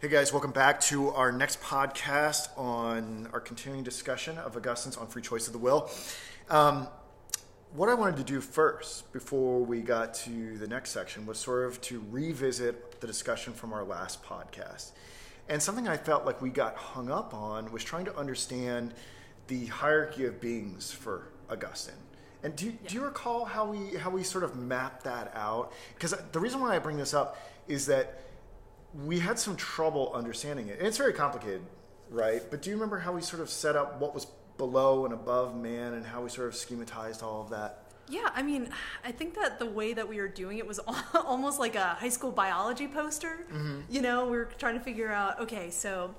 Hey guys, welcome back to our next podcast on our continuing discussion of Augustine's on free choice of the will. What I wanted to do first, before we got to the next section, was sort of to revisit the discussion from our last podcast. And something I felt like we got hung up on was trying to understand the hierarchy of beings for Augustine. And do you recall how we sort of mapped that out? Because the reason why I bring this up is that we had some trouble understanding it. And it's very complicated, right? But do you remember how we sort of set up what was below and above man and how we sort of schematized all of that? Yeah, I mean, I think that the way that we were doing it was almost like a high school biology poster. Mm-hmm. You know, we were trying to figure out, okay, so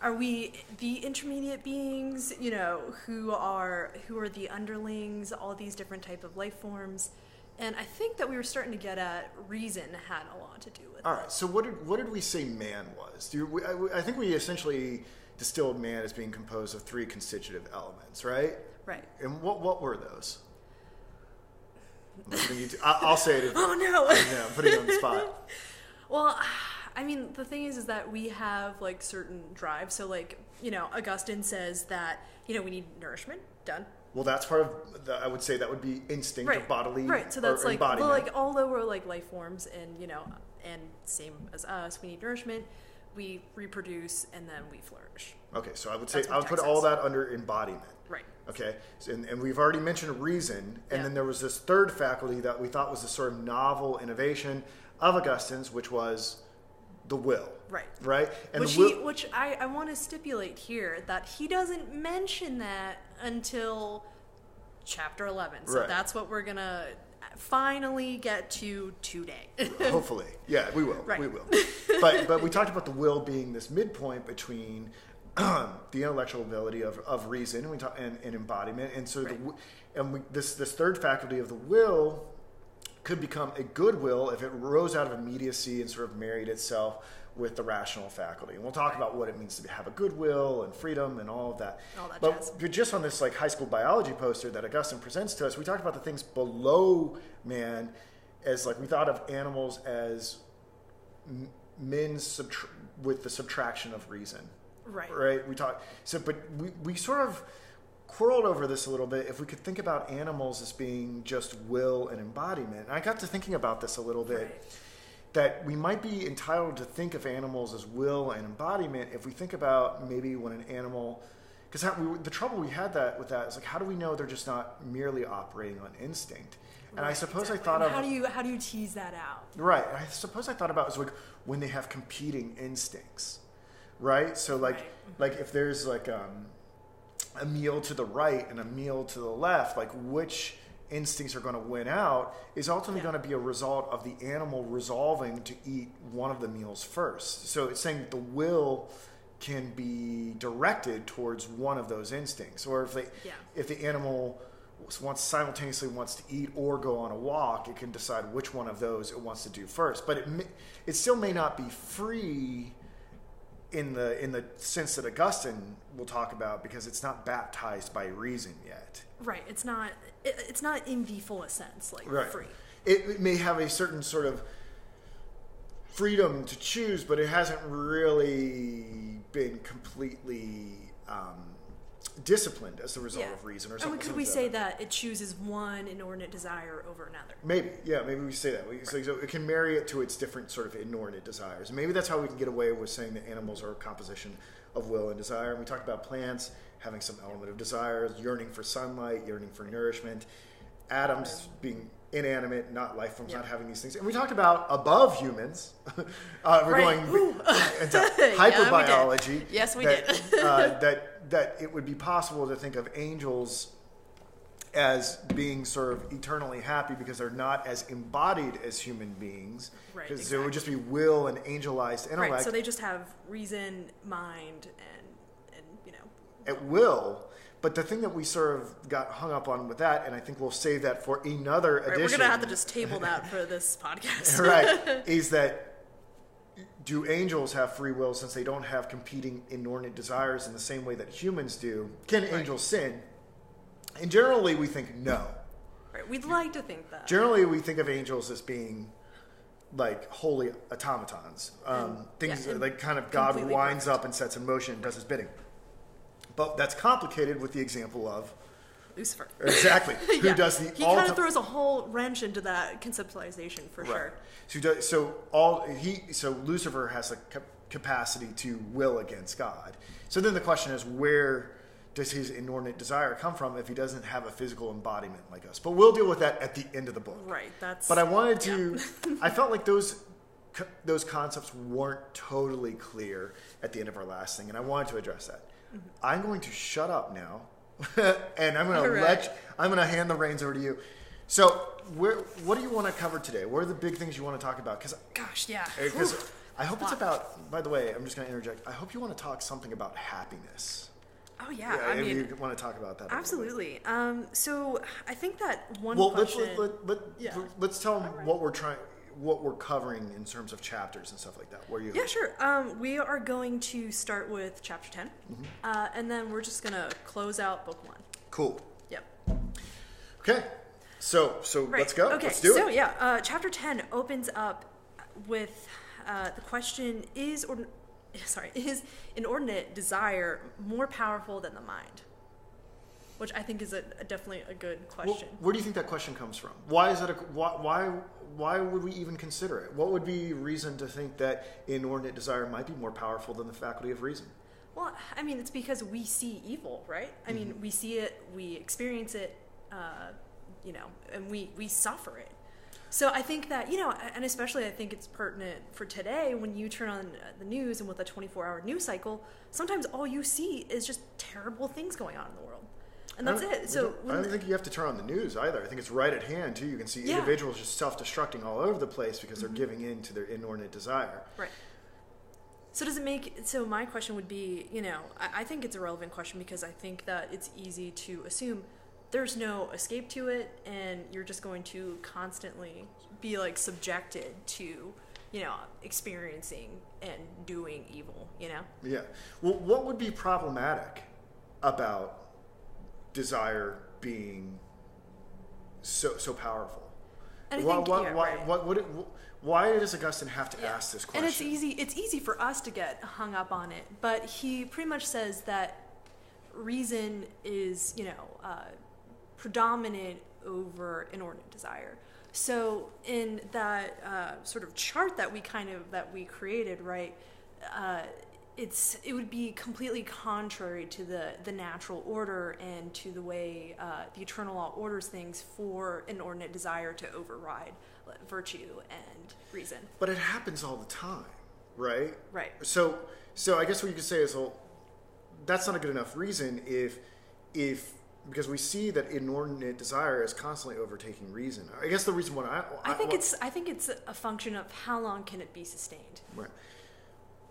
are we the intermediate beings, you know, who are the underlings, all these different type of life forms? And I think that we were starting to get at reason had a lot to do with it. All right, so what did we say man was? I think we essentially distilled man as being composed of three constitutive elements, right? Right. And what were those? I'll say it. Oh, no. I'm putting you on the spot. Well, I mean, the thing is that we have, like, certain drives. So, like, you know, Augustine says that, you know, we need nourishment. Done. Well, that's part of, I would say that would be instinct or bodily right. So that's like, embodiment. well, like, although we're like life forms and, you know, and same as us, we need nourishment, we reproduce, and then we flourish. Okay, so I would say, I would put all that under embodiment. Right. Okay, so, and we've already mentioned reason, and then there was this third faculty that we thought was this sort of novel innovation of Augustine's, which was the will. Right. Right? And which I want to stipulate here that he doesn't mention that until chapter 11. So that's what we're going to finally get to today. Hopefully. Yeah, we will. Right. We will. But we talked about the will being this midpoint between the intellectual ability of reason and embodiment. And so this third faculty of the will could become a good will if it rose out of immediacy and sort of married itself with the rational faculty. And we'll talk about what it means to have a good will and freedom and all of that. But just on this like high school biology poster that Augustine presents to us, we talked about the things below man as like we thought of animals as men with the subtraction of reason. Right. But we sort of quarreled over this a little bit, if we could think about animals as being just will and embodiment. And I got to thinking about this a little bit, that we might be entitled to think of animals as will and embodiment if we think about maybe when an animal, because the trouble we had with that is like, how do we know they're just not merely operating on instinct? And I suppose I thought of how do you tease that out? Right. I suppose I thought about it as like when they have competing instincts, right? So like if there's like a meal to the right and a meal to the left, like which instincts are going to win out is ultimately going to be a result of the animal resolving to eat one of the meals first. So it's saying that the will can be directed towards one of those instincts. Or if the animal simultaneously wants to eat or go on a walk, it can decide which one of those it wants to do first. But it still may not be free in the sense that Augustine will talk about, because it's not baptized by reason yet. Right. It's not in the fullest sense, like free. It may have a certain sort of freedom to choose, but it hasn't really been completely disciplined as a result of reason or something. And could we say that it chooses one inordinate desire over another? Maybe we say that. So it can marry it to its different sort of inordinate desires. Maybe that's how we can get away with saying that animals are a composition of will and desire. And we talked about plants having some element of desires, yearning for sunlight, yearning for nourishment, atoms being inanimate, not life forms, not having these things. And we talked about above humans. We're going into hyperbiology. Yes, we did. That it would be possible to think of angels as being sort of eternally happy because they're not as embodied as human beings. Right. Because it would just be will and angelized intellect. Right. So they just have reason, mind, and you know. At will. But the thing that we sort of got hung up on with that, and I think we'll save that for another edition. We're going to have to just table that for this podcast. Right. Is that, do angels have free will since they don't have competing inordinate desires in the same way that humans do? Can angels sin? And generally we think no. Right. We'd like to think that. Generally we think of angels as being like holy automatons, things and like kind of God completely winds perfect. up and sets in motion and does his bidding. But that's complicated with the example of Lucifer. exactly who does the he kind of throws a whole wrench into that conceptualization for sure. So Lucifer has the capacity to will against God. So then the question is, where does his inordinate desire come from if he doesn't have a physical embodiment like us? But we'll deal with that at the end of the book. Right. But I wanted to. I felt like those concepts weren't totally clear at the end of our last thing, and I wanted to address that. Mm-hmm. I'm going to shut up now, and I'm going to I'm going to hand the reins over to you. So, what do you want to cover today? What are the big things you want to talk about? Because I hope it's about. By the way, I'm just going to interject. I hope you want to talk something about happiness. Oh yeah, I mean, you want to talk about that? Absolutely. So I think that one question. Let's tell them what we're covering in terms of chapters and stuff like that. Yeah, sure. We are going to start with chapter 10, and then we're just gonna close out book 1. Cool. Yep. Okay. So right. Let's go. Okay. Let's do it. So yeah, chapter 10 opens up with the question: Is inordinate desire more powerful than the mind? Which I think is definitely a good question. Where do you think that question comes from? Why is it why would we even consider it? What would be reason to think that inordinate desire might be more powerful than the faculty of reason? Well, I mean, it's because we see evil, right? I mean, we see it, we experience it, and we suffer it. So I think that, and especially I think it's pertinent for today when you turn on the news and with a 24-hour news cycle, sometimes all you see is just terrible things going on in the world. And that's it. So I don't think you have to turn on the news either. I think it's right at hand, too. You can see individuals just self-destructing all over the place because they're giving in to their inordinate desire. Right. So so my question would be, I think it's a relevant question because I think that it's easy to assume there's no escape to it, and you're just going to constantly be subjected to, experiencing and doing evil, Yeah. Well, what would be problematic about desire being so powerful? And I think, why does Augustine have to ask this question? And it's easy for us to get hung up on it, but he pretty much says that reason is, predominant over inordinate desire. So in that sort of chart that we created, right, it would be completely contrary to the natural order and to the way the eternal law orders things for inordinate desire to override virtue and reason. But it happens all the time, right? Right. So I guess what you could say is, well, that's not a good enough reason if because we see that inordinate desire is constantly overtaking reason. I guess the reason why I think it's a function of how long can it be sustained. Right.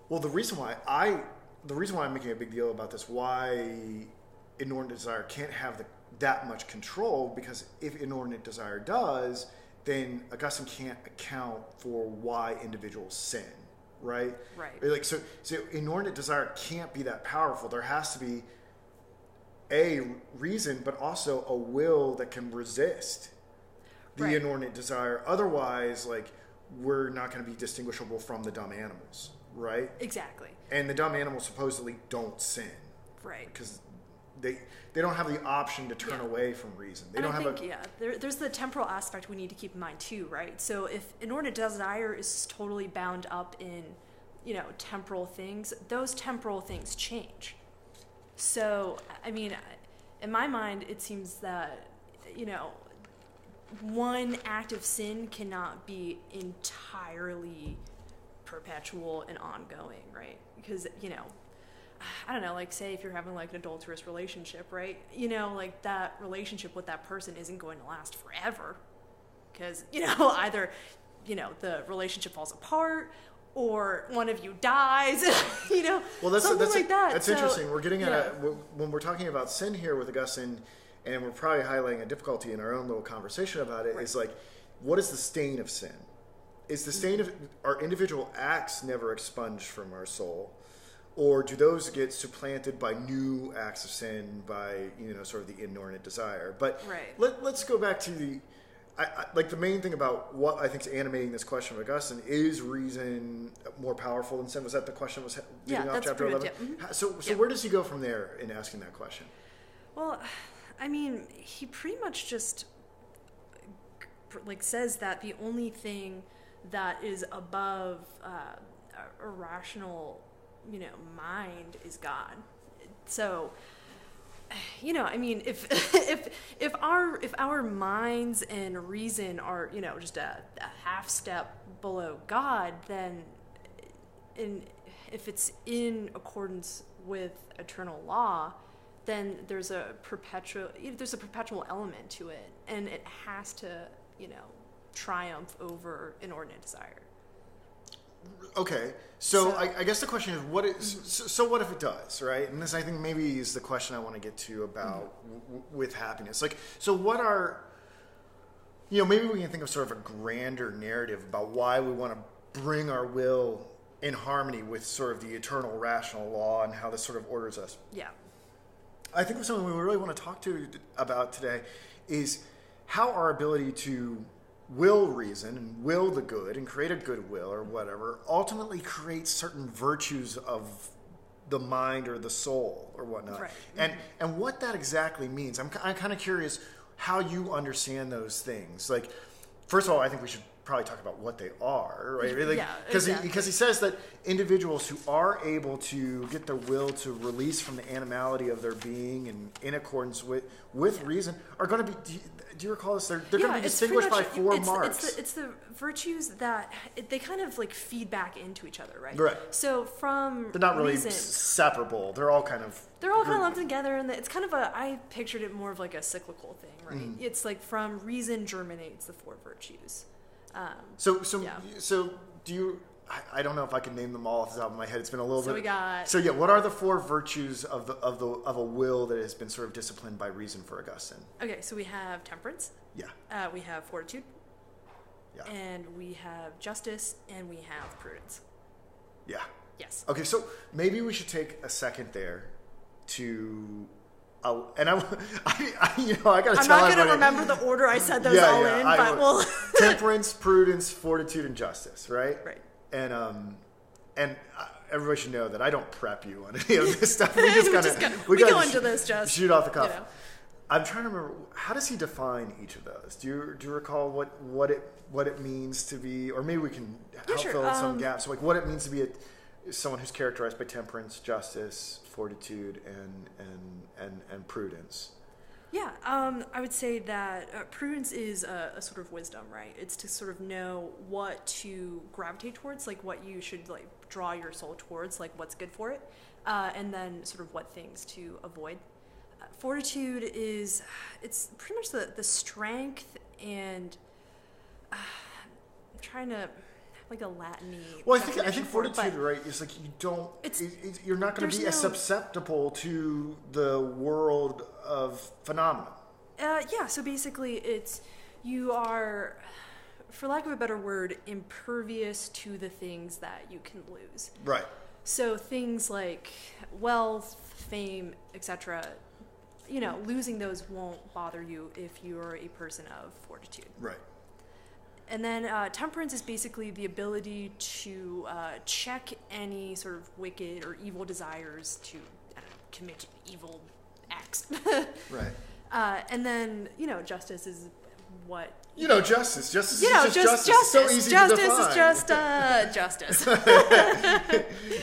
Well, the reason why I'm making a big deal about this, why inordinate desire can't have that much control, because if inordinate desire does, then Augustine can't account for why individuals sin, right? Right. So inordinate desire can't be that powerful. There has to be a reason, but also a will that can resist the inordinate desire. Otherwise, we're not going to be distinguishable from the dumb animals, right? Exactly. And the dumb animals supposedly don't sin, right? Because they don't have the option to turn away from reason. There's the temporal aspect we need to keep in mind too, right? So if inordinate desire is totally bound up in, temporal things, those temporal things change. So, I mean, in my mind, it seems that, one act of sin cannot be entirely perpetual and ongoing, right? Because, I don't know, say if you're having an adulterous relationship, right? That relationship with that person isn't going to last forever. Because, either, the relationship falls apart or one of you dies, well, that's like that. That's interesting. We're getting at when we're talking about sin here with Augustine, and we're probably highlighting a difficulty in our own little conversation about it, is what is the stain of sin? Is the stain of our individual acts never expunged from our soul? Or do those get supplanted by new acts of sin by, sort of the inordinate desire? But let's go back to like the main thing about what I think is animating this question of Augustine is reason more powerful than sin. Was that the question was leading off chapter 11? Yeah. Mm-hmm. So where does he go from there in asking that question? Well, I mean, he pretty much just like says that the only thing that is above a rational, mind is God. So, I mean, if our minds and reason are, just a half step below God, then if it's in accordance with eternal law, then there's a perpetual element to it, and it has to, triumph over inordinate desire. Okay, so I guess the question is, what if it does, right? And this, I think, maybe is the question I want to get to about with happiness. Like, so what are, maybe we can think of sort of a grander narrative about why we want to bring our will in harmony with sort of the eternal rational law and how this sort of orders us. Yeah. I think something we really want to talk about today is how our ability to will reason and will the good and create a good will or whatever ultimately creates certain virtues of the mind or the soul or whatnot. Right. And what that exactly means. I'm kind of curious how you understand those things. Like, first of all, I think we should probably talk about what they are, right? Like, yeah, because he says that individuals who are able to get their will to release from the animality of their being and in accordance with reason are going to be. Do you recall this? They're going to be distinguished by four marks. It's the virtues that they kind of like feed back into each other, right? Right. So they're not really separable. They're all kind of lumped together, and it's kind of I pictured it more of like a cyclical thing, right? Mm. It's like from reason germinates the four virtues. So do you? I don't know if I can name them all off the top of my head. It's been a little bit. So what are the four virtues of a will that has been sort of disciplined by reason for Augustine? Okay, so we have temperance. Yeah. We have fortitude. Yeah. And we have justice, and we have prudence. Yeah. Yes. Okay, so maybe we should take a second there to. And I got to tell everybody. I'm not going to remember the order I said those in, but we'll. Temperance, prudence, fortitude, and justice, right? Right. And everybody should know that I don't prep you on any of this stuff. We we go into this just shoot off the cuff. I'm trying to remember, how does he define each of those? Do you recall what it means to be, or maybe we can help fill in some gaps. So like what it means to be someone who's characterized by temperance, justice, fortitude, and prudence. Yeah, I would say that prudence is a sort of wisdom, right? It's to sort of know what to gravitate towards, like what you should like draw your soul towards, like what's good for it, and then sort of what things to avoid. Fortitude it's pretty much the strength and I'm trying to like a Latin-y. Well, I think fortitude, right, is like you don't. You're not going to be as susceptible to the world of phenomena. Yeah. So basically, you are, for lack of a better word, impervious to the things that you can lose. Right. So things like wealth, fame, etc. Losing those won't bother you if you're a person of fortitude. Right. And then temperance is basically the ability to check any sort of wicked or evil desires to commit evil acts. Right. And then, justice is what... justice. Justice is just justice. It's so easy to define. Justice is just justice.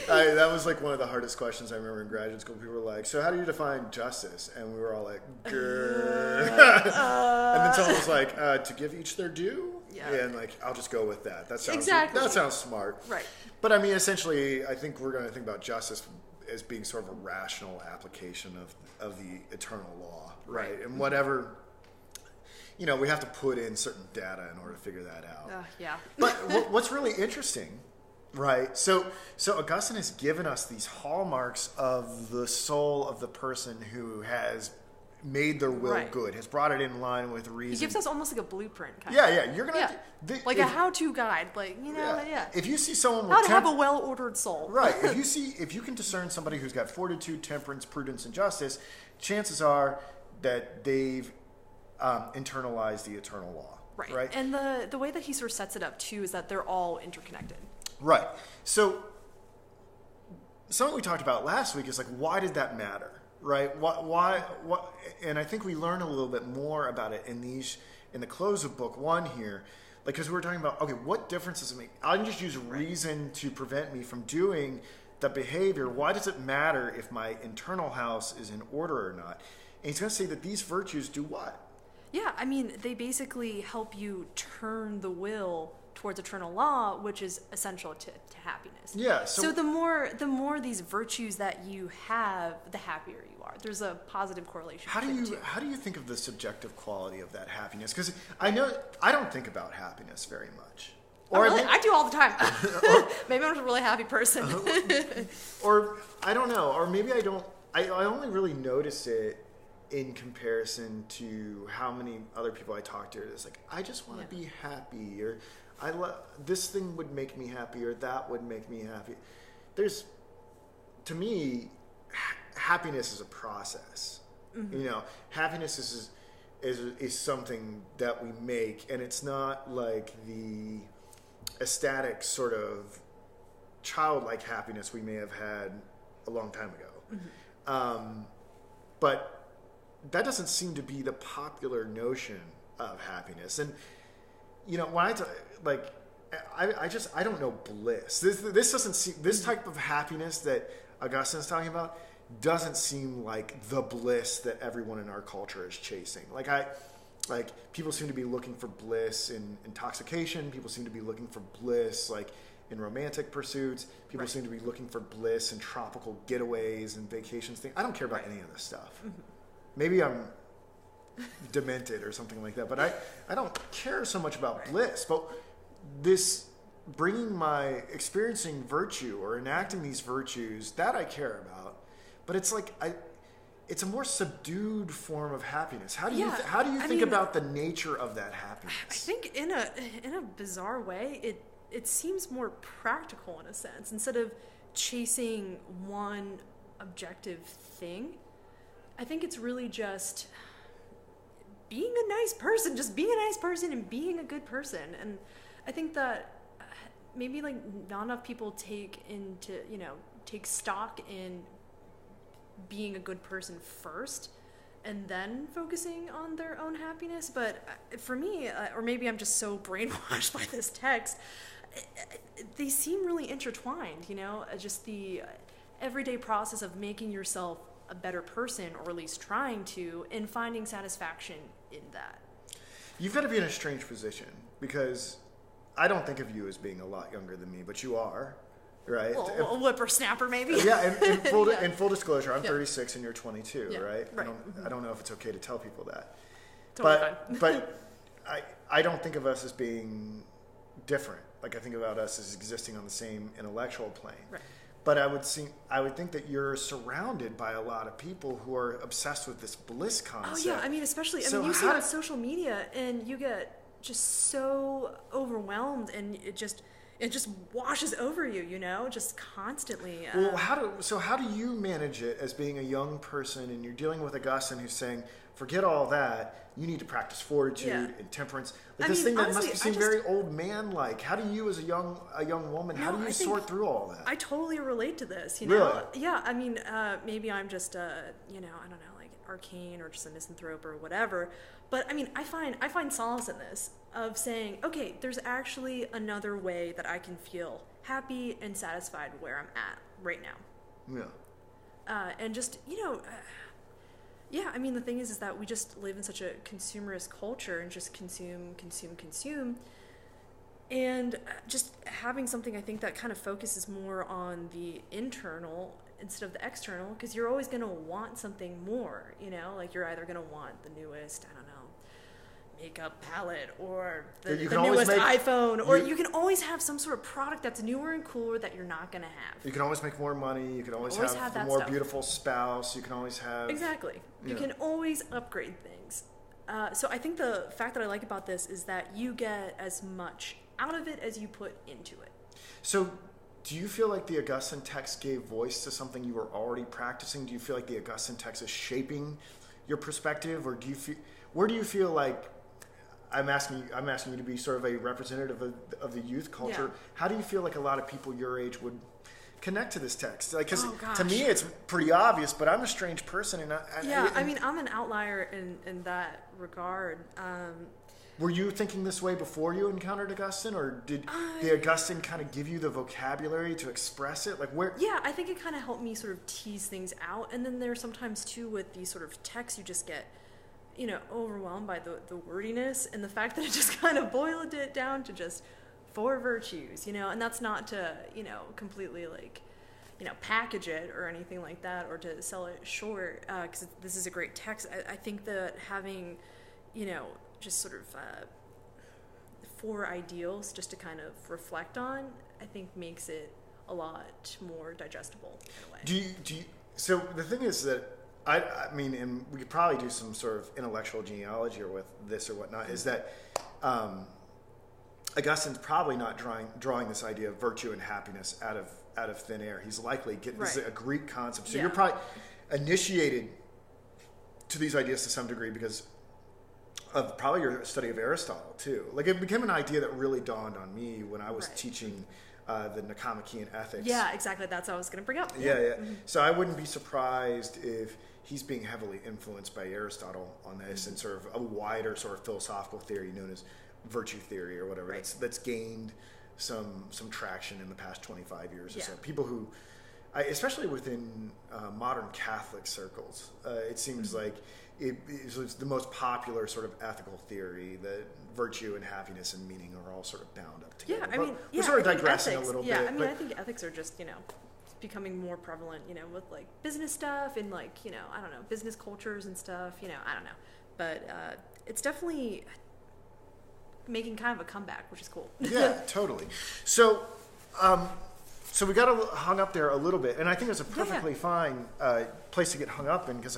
That was like one of the hardest questions I remember in graduate school. People were like, so how do you define justice? And we were all like, grrr. And then someone was like, to give each their due? Yeah. And like, I'll just go with that. That sounds smart. Right. But I mean, essentially, I think we're going to think about justice as being sort of a rational application of the eternal law, right? And whatever... we have to put in certain data in order to figure that out. Yeah. But what's really interesting, right? So Augustine has given us these hallmarks of the soul of the person who has made their will good, has brought it in line with reason. He gives us almost like a blueprint, kind of. Yeah. You're gonna like a how-to guide, like If you see someone with how to have a well-ordered soul, right? If you can discern somebody who's got fortitude, temperance, prudence, and justice, chances are that they've internalized the eternal law, right? And the way that he sort of sets it up too is that they're all interconnected. Right. So something we talked about last week is like, why did that matter, right? Why? And I think we learn a little bit more about it in the close of book 1 here, like, because we were talking about, okay, what difference does it make? I can just use reason to prevent me from doing the behavior. Why does it matter if my internal house is in order or not? And he's going to say that these virtues do what? Yeah, I mean, they basically help you turn the will towards eternal law, which is essential to happiness. Yeah. So the more these virtues that you have, the happier you are. There's a positive correlation. How do you think of the subjective quality of that happiness? Because I know I don't think about happiness very much. Or really? I do all the time. Maybe I'm just a really happy person. Or I don't know. Or maybe I don't. I only really notice it in comparison to how many other people I talk to. It's like, I just want to be happy, or this thing would make me happy, or that would make me happy. To me, happiness is a process. Mm-hmm. Happiness is something that we make, and it's not like the ecstatic sort of childlike happiness we may have had a long time ago. Mm-hmm. But that doesn't seem to be the popular notion of happiness. And when I don't know bliss. This doesn't seem, this type of happiness that Augustine's talking about doesn't seem like the bliss that everyone in our culture is chasing. People seem to be looking for bliss in intoxication. People seem to be looking for bliss in romantic pursuits. People seem to be looking for bliss in tropical getaways and vacations. I don't care about any of this stuff. Mm-hmm. Maybe I'm demented or something like that, but I don't care so much about bliss. But this experiencing virtue or enacting these virtues, that I care about. But it's it's a more subdued form of happiness. How do you think about the nature of that happiness? I think in a bizarre way, it seems more practical in a sense. Instead of chasing one objective thing, I think it's really just being a nice person, and being a good person. And I think that maybe not enough people take stock in being a good person first and then focusing on their own happiness. But for me, or maybe I'm just so brainwashed by this text, they seem really intertwined, just the everyday process of making yourself a better person, or at least trying to, and finding satisfaction in that. You've got to be in a strange position, because I don't think of you as being a lot younger than me, but you are, right? Well, a whippersnapper, maybe. Yeah, in full disclosure, I'm 36 and you're 22, right? I don't know if it's okay to tell people that. Totally fine. But I don't think of us as being different. I think about us as existing on the same intellectual plane. Right. But I would think that you're surrounded by a lot of people who are obsessed with this bliss concept. Oh yeah, especially you see it on social media, and you get just so overwhelmed, and it just washes over you, just constantly. Well, how do you manage it as being a young person, and you're dealing with Augustine who's saying, forget all that. You need to practice fortitude and temperance. This thing that honestly, must seem very old man-like. How do you, as a young woman, how do you sort through all that? I totally relate to this. Really? Yeah. Maybe I'm just I don't know, arcane or just a misanthrope or whatever. But I find solace in this, of saying, okay, there's actually another way that I can feel happy and satisfied where I'm at right now. Yeah. And just the thing is that we just live in such a consumerist culture and just consume. And just having something, I think, that kind of focuses more on the internal instead of the external, because you're always going to want something more, you're either going to want the newest, makeup palette, or the newest iPhone, or you can always have some sort of product that's newer and cooler that you're not going to have. You can always make more money. You can always have a more beautiful spouse. You can always have... Exactly. You can always upgrade things. So I think the fact that I like about this is that you get as much out of it as you put into it. So do you feel like the Augustine text gave voice to something you were already practicing? Do you feel like the Augustine text is shaping your perspective? Or where do you feel like I'm asking you to be sort of a representative of the youth culture. Yeah. How do you feel like a lot of people your age would connect to this text? Like, because Oh, to me it's pretty obvious, but I'm a strange person, and I mean, I'm an outlier in that regard. Were you thinking this way before you encountered Augustine, or did the Augustine kind of give you the vocabulary to express it? Like, where? Yeah, I think it kind of helped me sort of tease things out, and then there's sometimes too with these sort of texts you just get, overwhelmed by the wordiness and the fact that it just kind of boiled it down to just 4 virtues, and that's not to, completely like, package it or anything like that, or to sell it short, because this is a great text. I think that having, just sort of 4 ideals just to kind of reflect on, I think makes it a lot more digestible in a way. Do you, so the thing is that I mean, and we could probably do some sort of intellectual genealogy or with this or whatnot, is that Augustine's probably not drawing this idea of virtue and happiness out of thin air. He's likely getting this is a Greek concept. So you're probably initiated to these ideas to some degree because of probably your study of Aristotle too. Like, it became an idea that really dawned on me when I was teaching the Nicomachean ethics. Yeah, exactly. That's what I was going to bring up. Yeah. Mm-hmm. So I wouldn't be surprised if he's being heavily influenced by Aristotle on this and sort of a wider sort of philosophical theory known as virtue theory or whatever that's gained some traction in the past 25 years or so. People who, especially within modern Catholic circles, it seems like it's the most popular sort of ethical theory that virtue and happiness and meaning are all sort of bound up together. Yeah, I mean, we're sort of digressing ethics, a little bit. Yeah, I mean, I think ethics are just, becoming more prevalent, with like business stuff and like, I don't know, business cultures and stuff, I don't know. But it's definitely making kind of a comeback, which is cool. Yeah, totally. So, so we got hung up there a little bit, and I think it's a perfectly fine place to get hung up in because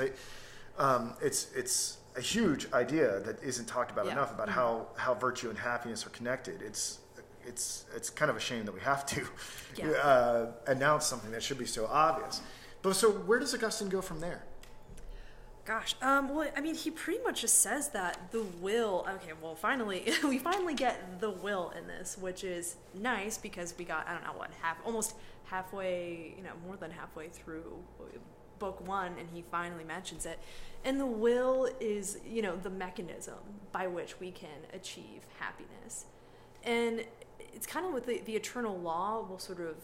it's a huge idea that isn't talked about enough about how virtue and happiness are connected. It's kind of a shame that we have to announce something that should be so obvious. But so where does Augustine go from there? Gosh, well, I mean, he pretty much just says that the will. Okay, well, we finally get the will in this, which is nice because we got, I don't know what, almost halfway, more than halfway through book 1, and he finally mentions it. And the will is, the mechanism by which we can achieve happiness. And it's kind of with the eternal law will sort of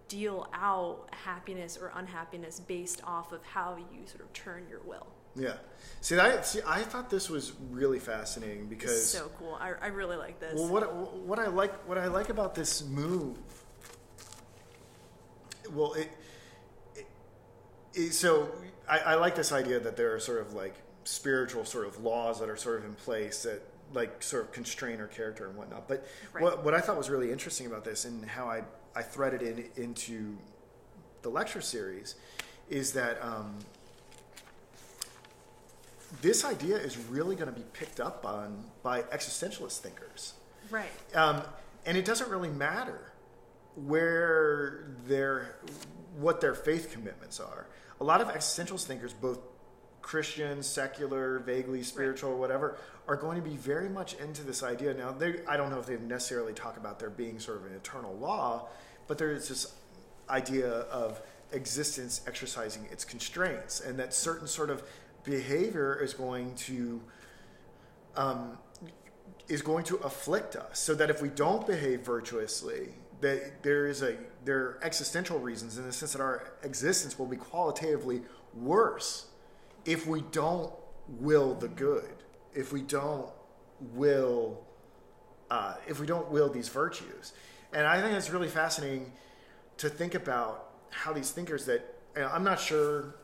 deal out happiness or unhappiness based off of how you sort of turn your will. Yeah. See, I thought this was really fascinating because it's so cool. I really like this. Well, what I like about this move, well, so I like this idea that there are sort of like spiritual sort of laws that are sort of in place that like sort of constrain our character and whatnot. But what I thought was really interesting about this and how I threaded it into the lecture series is that this idea is really going to be picked up on by existentialist thinkers. Right. And it doesn't really matter what their faith commitments are. A lot of existentialist thinkers, both Christian, secular, vaguely spiritual, whatever, are going to be very much into this idea. Now, I don't know if they necessarily talk about there being sort of an eternal law, but there's this idea of existence exercising its constraints, and that certain sort of behavior is going to afflict us, so that if we don't behave virtuously, that there are existential reasons in the sense that our existence will be qualitatively worse if we don't will the good, if we don't will these virtues. And I think it's really fascinating to think about how these thinkers that I'm not sure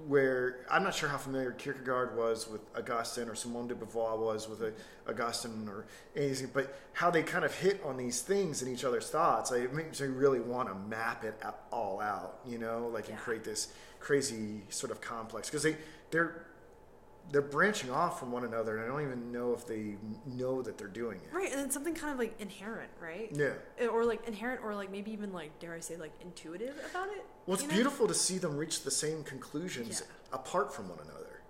how familiar Kierkegaard was with Augustine or Simone de Beauvoir was with Augustine or anything, but how they kind of hit on these things in each other's thoughts. It makes me really want to map it all out, and create this crazy sort of complex, because they're branching off from one another, and I don't even know if they know that they're doing it. Right, and it's something kind of like inherent, right? Yeah. Or like inherent, or like maybe even like, dare I say, like intuitive about it. Well, it's beautiful to see them reach the same conclusions apart from one another,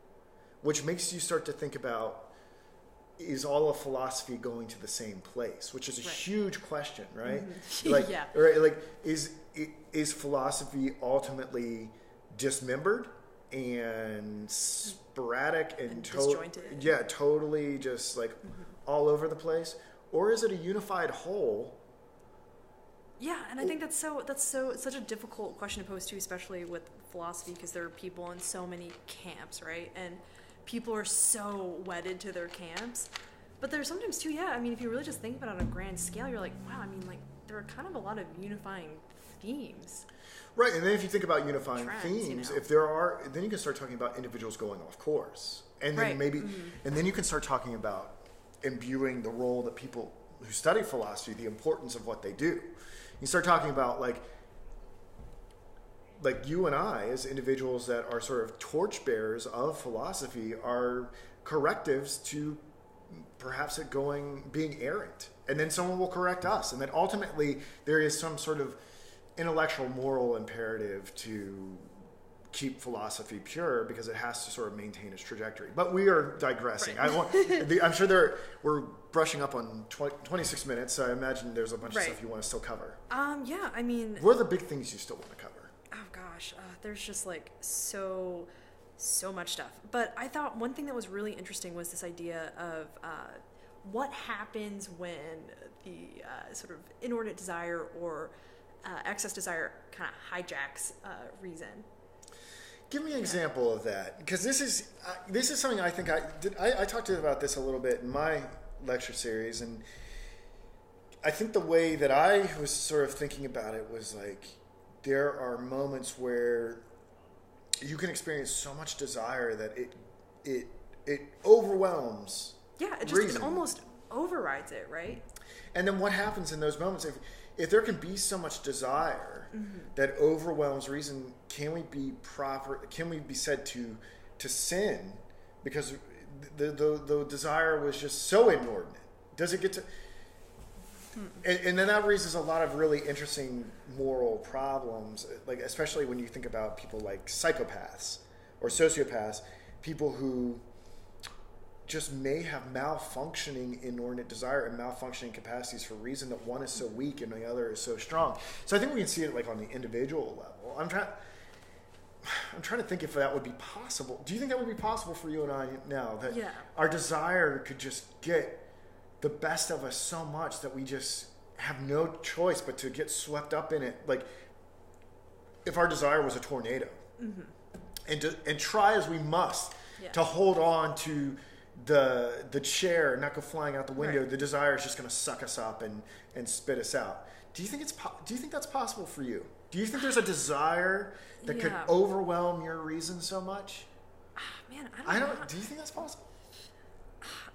which makes you start to think about is all of philosophy going to the same place, which is a huge question, right? Mm-hmm. Like, yeah. right, like is philosophy ultimately dismembered and sporadic and disjointed? Yeah, totally just like all over the place, or is it a unified whole? Yeah, and I think that's such a difficult question to pose too, especially with philosophy, because there are people in so many camps, right? And people are so wedded to their camps. But there's sometimes too, yeah, I mean, if you really just think about it on a grand scale, you're like, wow, I mean, like, there are kind of a lot of unifying themes. Right, and then if you think about unifying Trends, themes, you know. if there are, then you can start talking about individuals going off course. And then maybe, and then you can start talking about imbuing the role that people who study philosophy, the importance of what they do. You start talking about like you and I, as individuals that are sort of torchbearers of philosophy, are correctives to perhaps it being errant, and then someone will correct us, and then ultimately there is some sort of intellectual moral imperative to keep philosophy pure because it has to sort of maintain its trajectory. But we are digressing. Right. I'm sure we're brushing up on 26 minutes, so I imagine there's a bunch of stuff you want to still cover. Yeah, I mean, what are the big things you still want to cover? Oh gosh, there's just like so much stuff. But I thought one thing that was really interesting was this idea of what happens when the sort of inordinate desire or excess desire kind of hijacks reason. Give me an example of that, because this is something I think I talked about this a little bit in my lecture series, and I think the way that I was sort of thinking about it was like there are moments where you can experience so much desire that it overwhelms. Yeah, it almost overrides it, right? And then what happens in those moments if there can be so much desire that overwhelms reason? Can we be said to sin because the desire was just so inordinate? Does it get to? And then that raises a lot of really interesting moral problems, like especially when you think about people like psychopaths or sociopaths, people who just may have malfunctioning inordinate desire and malfunctioning capacities for reason that one is so weak and the other is so strong. So I think we can see it like on the individual level. I'm trying to think if that would be possible. Do you think that would be possible for you and I now, that our desire could just get the best of us so much that we just have no choice but to get swept up in it? Like if our desire was a tornado, and try as we must to hold on to the chair and not go flying out the window, the desire is just going to suck us up and spit us out. Do you think that's possible for you? Do you think there's a desire that could overwhelm your reason so much? Man, I don't know. Do you think that's possible?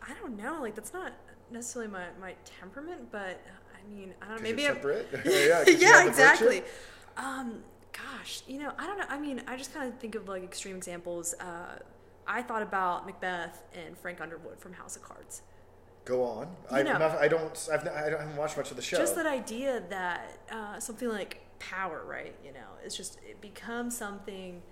I don't know. Like that's not necessarily my temperament, but I mean, I don't know. Maybe you're temperate? yeah, exactly. Gosh, I don't know. I mean, I just kind of think of like extreme examples. I thought about Macbeth and Frank Underwood from House of Cards. Go on. I haven't watched much of the show. Just that idea that something like power, right? It becomes something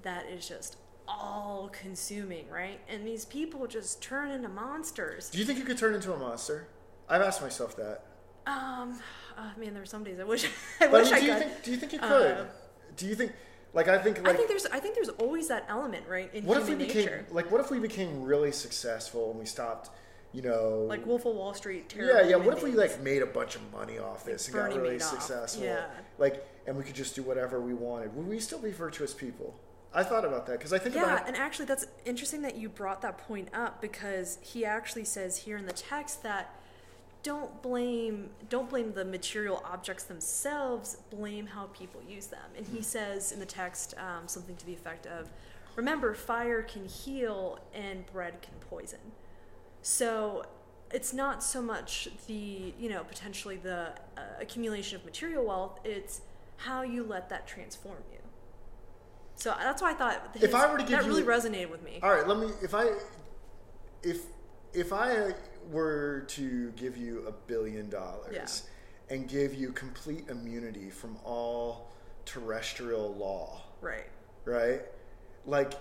that is just all-consuming, right? And these people just turn into monsters. Do you think you could turn into a monster? I've asked myself that. Man, there are some days I wish I could. Do you think you could? Do you think? Like I think there's always that element, right, in human nature. What if we became really successful and we stopped, like Wolf of Wall Street. Yeah. What if we made a bunch of money off this and got really Madoff. successful? Yeah. And we could just do whatever we wanted. Would we still be virtuous people? I thought about that because I think about. Yeah, and actually, that's interesting that you brought that point up, because he actually says here in the text that don't blame the material objects themselves, blame how people use them. And he says in the text something to the effect of, remember, fire can heal and bread can poison. So it's not so much the, potentially the accumulation of material wealth, it's how you let that transform you. So that's why I thought that really resonated with me. All right, if I were to give you $1 billion and give you complete immunity from all terrestrial law, right, like,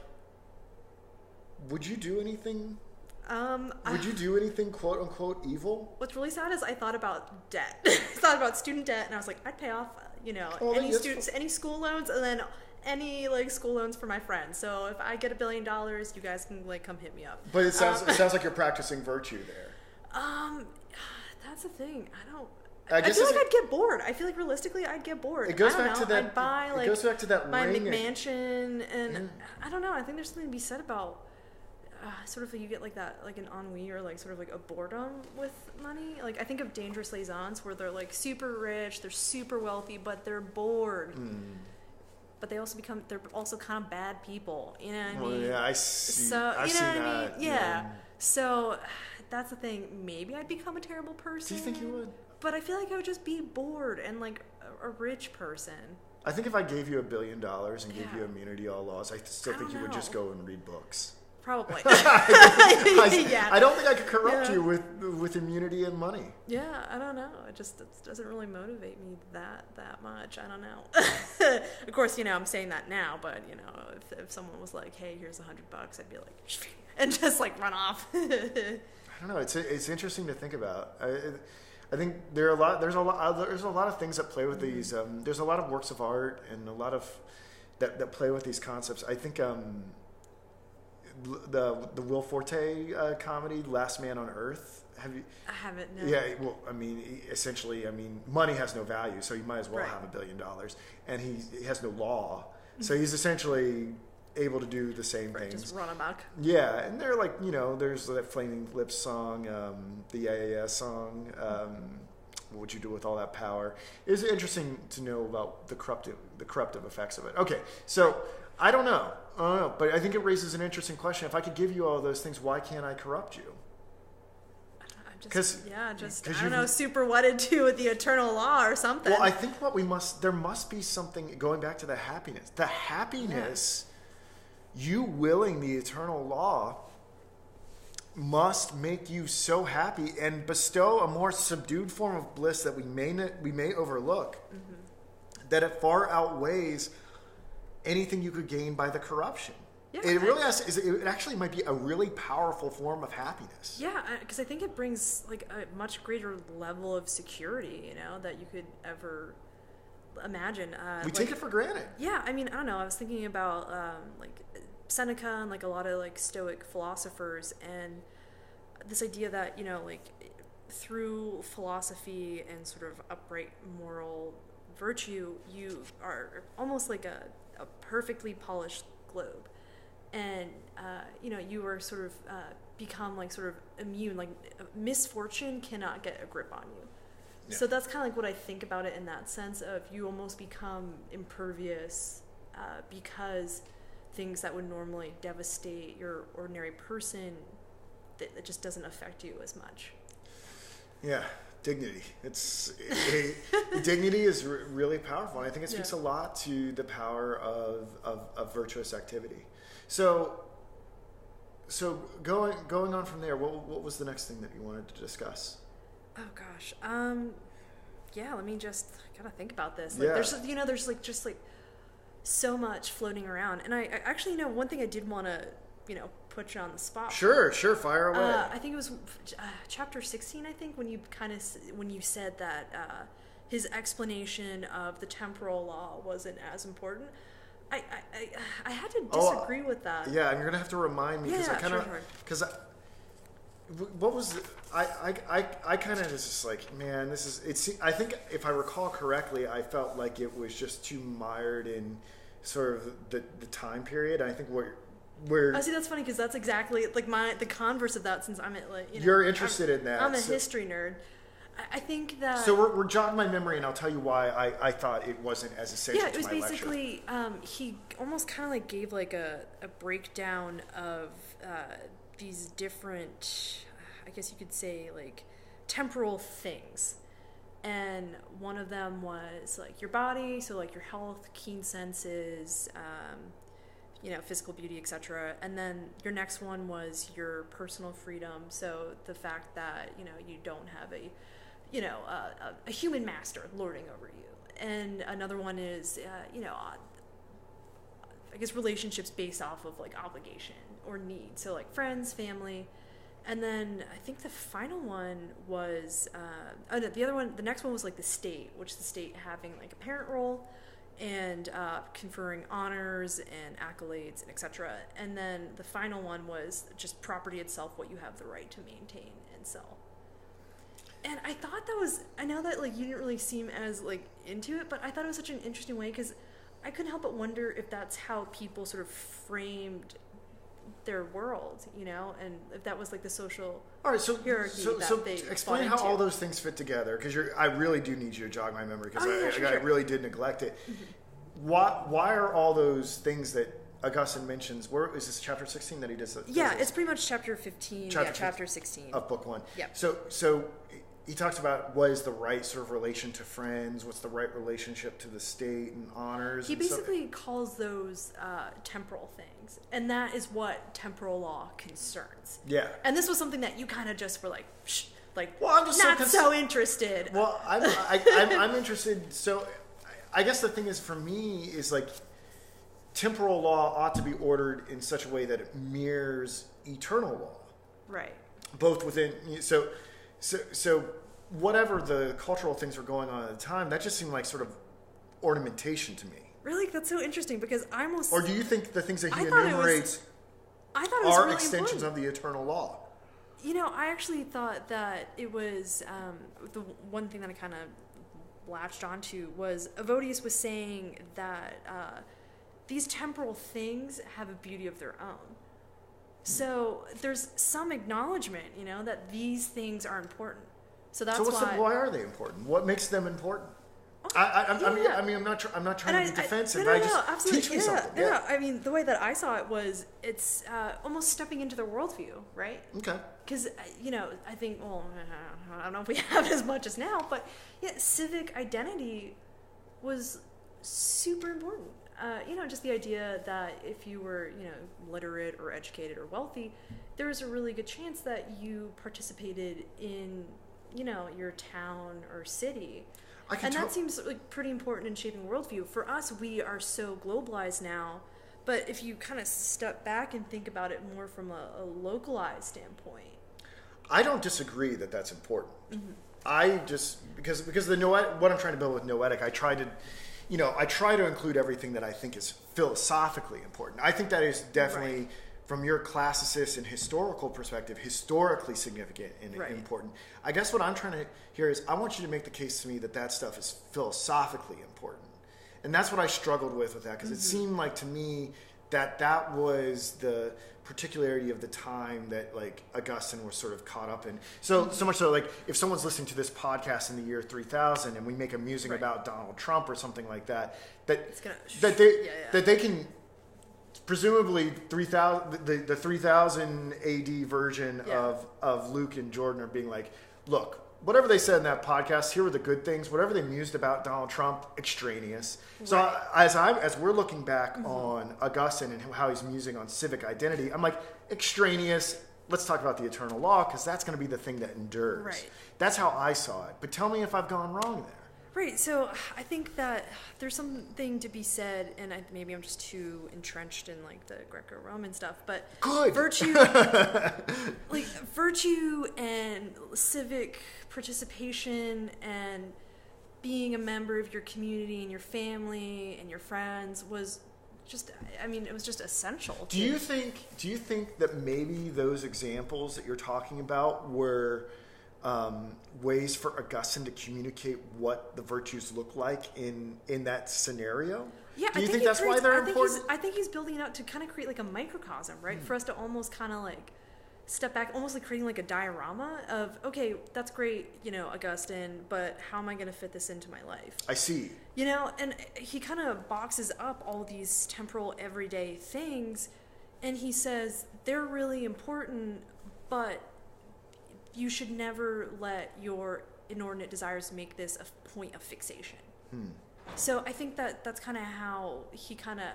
would you do anything Would you do anything quote unquote evil? What's really sad is I thought about debt. I thought about student debt, and I was like, I'd pay off, any school loans, and then any like school loans for my friends. So if I get $1 billion, you guys can like come hit me up. But it sounds like you're practicing virtue there. That's the thing. I feel like I'd get bored. I feel like realistically, I'd get bored. It goes back to that. I'd buy like it goes back to that my ring McMansion, and I don't know. I think there's something to be said about sort of like you get like that, like an ennui or like sort of like a boredom with money. Like I think of Dangerous Liaisons, where they're like super rich, they're super wealthy, but they're bored. But they're also kind of bad people. You know what I mean? Yeah, I see. So I've you know seen what I that. mean? Yeah. So that's the thing. Maybe I'd become a terrible person. Do you think you would? But I feel like I would just be bored and like a rich person. I think if I gave you $1 billion and gave you immunity to all laws, I still think you would just go and read books. Probably. I don't think I could corrupt you with immunity and money. Yeah, I don't know. It doesn't really motivate me that much. I don't know. Of course, I'm saying that now, but if someone was like, "Hey, here's $100," I'd be like, and just like run off. I don't know. It's interesting to think about. I think there's a lot of things that play with these. There's a lot of works of art and a lot of that play with these concepts. I think the Will Forte comedy Last Man on Earth. Have you? I haven't. No. Yeah. Well, essentially, money has no value, so you might as well have $1 billion, and he has no law, so he's essentially able to do the same things. Just run amok. Yeah, and they're like, there's that Flaming Lips song, the IAS song, What Would You Do With All That Power? It's interesting to know about the corruptive effects of it. Okay, so I don't know, but I think it raises an interesting question. If I could give you all those things, why can't I corrupt you? I don't know, super wedded to the eternal law or something. Well, I think there must be something, going back to the happiness. The happiness... You willing the eternal law must make you so happy and bestow a more subdued form of bliss that we may overlook, that it far outweighs anything you could gain by the corruption. Yeah, it actually might be a really powerful form of happiness. Yeah, because I think it brings like a much greater level of security, that you could ever imagine. We take it for granted. Yeah, I don't know. I was thinking about like Seneca and like a lot of like Stoic philosophers, and this idea that like through philosophy and sort of upright moral virtue, you are almost like a perfectly polished globe, and you are sort of become like sort of immune. Like misfortune cannot get a grip on you. Yeah. So that's kind of like what I think about it in that sense of you almost become impervious because things that would normally devastate your ordinary person, that just doesn't affect you as much. Yeah, dignity. Dignity is really powerful, and I think it speaks a lot to the power of virtuous activity. So going on from there, what was the next thing that you wanted to discuss? Oh gosh, let me just gotta think about this. Like, there's like just like so much floating around, and I actually one thing I did want to put you on the spot. Sure, fire away. I think it was chapter 16. I think when you said that his explanation of the temporal law wasn't as important. I had to disagree with that. Yeah, and you're gonna have to remind me because what was I kind of was just like, man, this is it's. I think if I recall correctly, I felt like it was just too mired in sort of the time period. I think where see, that's funny because that's exactly like the converse of that. Since I'm you're interested in that. I'm a history nerd. I think that. So we're jogging my memory, and I'll tell you why I thought it wasn't as essential. Yeah, it was to my basically he almost kind of like gave like a breakdown of these different, I guess you could say, like temporal things, and one of them was like your body, so like your health, keen senses, physical beauty, etc. And then your next one was your personal freedom, so the fact that you don't have a human master lording over you. And another one is I guess relationships based off of like obligation or need, so like friends, family. And then I think the final one was, no, the next one was like the state, which the state having like a parent role and conferring honors and accolades and etc. And then the final one was just property itself, what you have the right to maintain and sell. And I thought that was, I know that like you didn't really seem as like into it, but I thought it was such an interesting way because I couldn't help but wonder if that's how people sort of framed their world, you know, and if that was like the social hierarchy that they explain how all those things fit together, because I really do need you to jog my memory, because I really did neglect it. Mm-hmm. Why are all those things that Augustine mentions, where is this chapter 16 that he does? It's pretty much chapter 15, chapter 16 of book 1. Yeah. So he talks about what is the right sort of relation to friends, what's the right relationship to the state and honors. He basically calls those temporal things, and that is what temporal law concerns. Yeah. And this was something that you kind of just were like, psh, like, well, I'm just not so interested. Well, I'm interested. So I guess the thing is, for me, is like temporal law ought to be ordered in such a way that it mirrors eternal law. Right. Both within, so whatever the cultural things were going on at the time, that just seemed like sort of ornamentation to me. Really? That's so interesting, because I almost... Or do you think the things that he enumerates are really important. extensions of the eternal law? You know, I actually thought that it was... the one thing that I kind of latched onto was Evodius was saying that these temporal things have a beauty of their own. So there's some acknowledgement, you know, that these things are important. So that's why are they important? What makes them important? I mean, I'm not trying to be defensive. Absolutely. Teach me something. No, I mean, the way that I saw it was it's almost stepping into their worldview, right? Okay. Because, you know, I think, well, I don't know if we have as much as now, but yeah, civic identity was super important. You know, just the idea that if you were, you know, literate or educated or wealthy, there was a really good chance that you participated in, you know, your town or city. And that seems like pretty important in shaping worldview. For us, we are so globalized now, but if you kind of step back and think about it more from a localized standpoint. I don't disagree that that's important. Mm-hmm. I just, because what I'm trying to build with Noetic, I try to include everything that I think is philosophically important. I think that is definitely, right, from your classicist and historical perspective, historically significant and important. I guess what I'm trying to hear is, I want you to make the case to me that stuff is philosophically important. And that's what I struggled with that, because it seemed like to me that was the particularity of the time that like Augustine was sort of caught up in. So much so, like, if someone's listening to this podcast in the year 3000 and we make a musing about Donald Trump or something like that, that they can presumably 3000 the 3000 AD version of Luke and Jordan are being like, look, whatever they said in that podcast, here were the good things. Whatever they mused about Donald Trump, extraneous. So as we're looking back on Augustine and how he's musing on civic identity, I'm like, extraneous. Let's talk about the eternal law, because that's going to be the thing that endures. Right. That's how I saw it. But tell me if I've gone wrong there. Right. So I think that there's something to be said, and maybe I'm just too entrenched in like the Greco-Roman stuff, but virtue and civic participation and being a member of your community and your family and your friends was just, I mean, it was just essential. Do you think that maybe those examples that you're talking about were ways for Augustine to communicate what the virtues look like in that scenario? Yeah, do you think that's why they're important? I think he's building it out to kind of create like a microcosm, right? For us to almost kind of like step back, almost like creating like a diorama of, okay, that's great, you know, Augustine, but how am I going to fit this into my life? I see. You know, and he kind of boxes up all these temporal everyday things, and he says they're really important, but you should never let your inordinate desires make this a point of fixation. So I think that that's kind of how he kind of,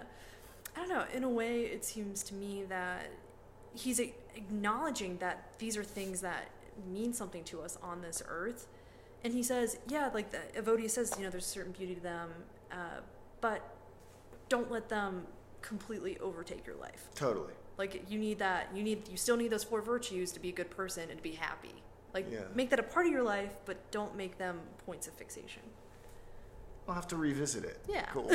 I don't know, in a way it seems to me that he's acknowledging that these are things that mean something to us on this earth. And he says, yeah, like Evodius says, you know, there's a certain beauty to them, but don't let them completely overtake your life. Totally. Like you still need those 4 virtues to be a good person and to be happy. Like make that a part of your life, but don't make them points of fixation. I'll have to revisit it. Yeah. Cool.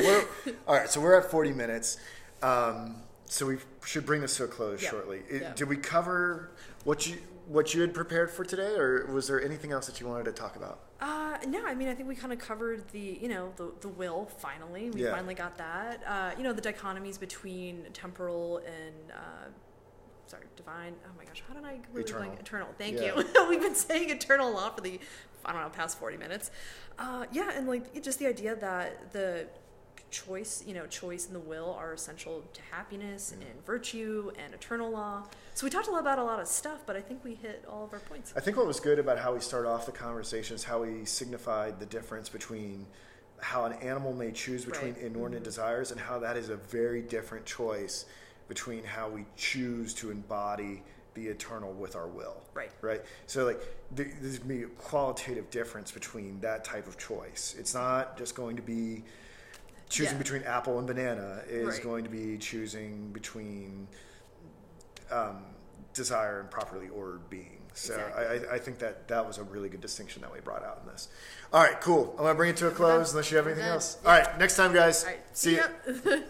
All right, so we're at 40 minutes. So we should bring this to a close shortly. Did we cover what you had prepared for today, or was there anything else that you wanted to talk about? No, I mean, I think we kind of covered the will finally. We finally got that. The dichotomies between temporal and divine. Oh my gosh, how did I completely blank? Eternal. Thank you. We've been saying eternal a lot for the past 40 minutes. And like just the idea that the choice and the will are essential to happiness and virtue and eternal law. So we talked about a lot of stuff, but I think we hit all of our points. I think what was good about how we started off the conversation is how we signified the difference between how an animal may choose between inordinate desires and how that is a very different choice between how we choose to embody the eternal with our will. Right. So like there's going to be a qualitative difference between that type of choice. It's not just going to be choosing between apple and banana. Is going to be choosing between desire and properly ordered being. So I think that was a really good distinction that we brought out in this. All right, cool. I'm going to bring it to a close unless you have anything else. All right, next time, guys. All right. See you.